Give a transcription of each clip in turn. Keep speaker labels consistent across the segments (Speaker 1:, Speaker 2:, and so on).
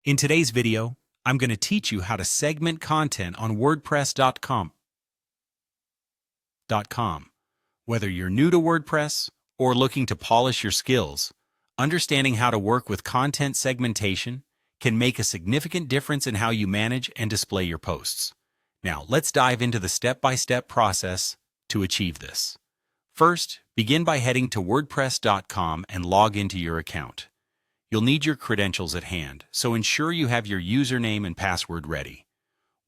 Speaker 1: In today's video, I'm going to teach you how to segment content on WordPress.com. Whether you're new to WordPress or looking to polish your skills, understanding how to work with content segmentation can make a significant difference in how you manage and display your posts. Now, let's dive into the step-by-step process to achieve this. First, begin by heading to WordPress.com and log into your account. You'll need your credentials at hand, so ensure you have your username and password ready.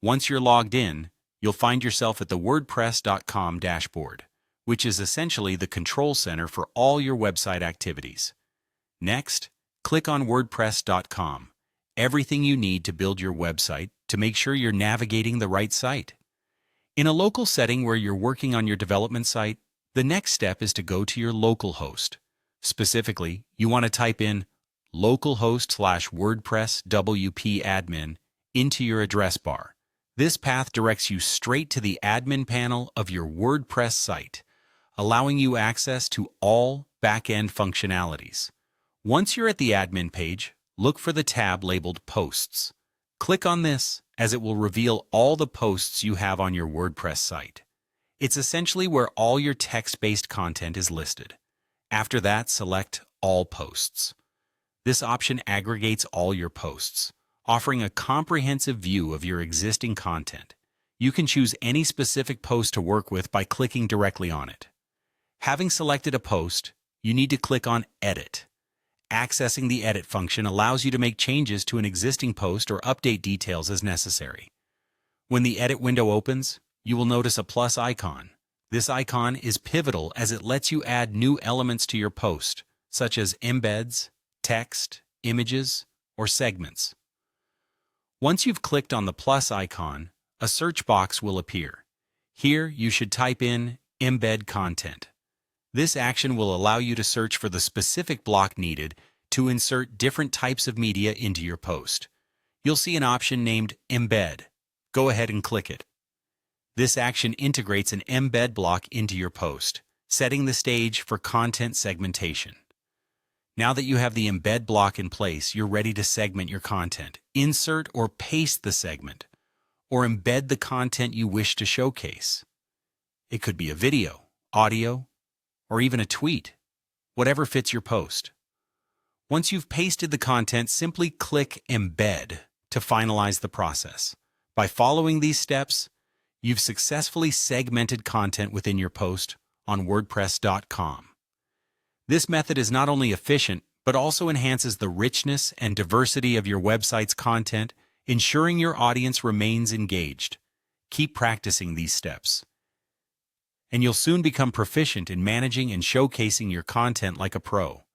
Speaker 1: Once you're logged in, you'll find yourself at the WordPress.com dashboard, which is essentially the control center for all your website activities. Next, click on WordPress.com, everything you need to build your website to make sure you're navigating the right site. In a local setting where you're working on your development site, the next step is to go to your localhost. Specifically, you want to type in localhost/WordPress WP admin into your address bar. This path directs you straight to the admin panel of your WordPress site, allowing you access to all backend functionalities. Once you're at the admin page, look for the tab labeled Posts. Click on this, as it will reveal all the posts you have on your WordPress site. It's essentially where all your text-based content is listed. After that, select All Posts. This option aggregates all your posts, offering a comprehensive view of your existing content. You can choose any specific post to work with by clicking directly on it. Having selected a post, you need to click on Edit. Accessing the Edit function allows you to make changes to an existing post or update details as necessary. When the Edit window opens, you will notice a plus icon. This icon is pivotal as it lets you add new elements to your post, such as embeds, text, images, or segments. Once you've clicked on the plus icon, a search box will appear. Here, you should type in Embed Content. This action will allow you to search for the specific block needed to insert different types of media into your post. You'll see an option named Embed. Go ahead and click it. This action integrates an embed block into your post, setting the stage for content segmentation. Now that you have the embed block in place, you're ready to segment your content. Insert or paste the segment, or embed the content you wish to showcase. It could be a video, audio, or even a tweet, whatever fits your post. Once you've pasted the content, simply click Embed to finalize the process. By following these steps, you've successfully segmented content within your post on WordPress.com. This method is not only efficient, but also enhances the richness and diversity of your website's content, ensuring your audience remains engaged. Keep practicing these steps, and you'll soon become proficient in managing and showcasing your content like a pro.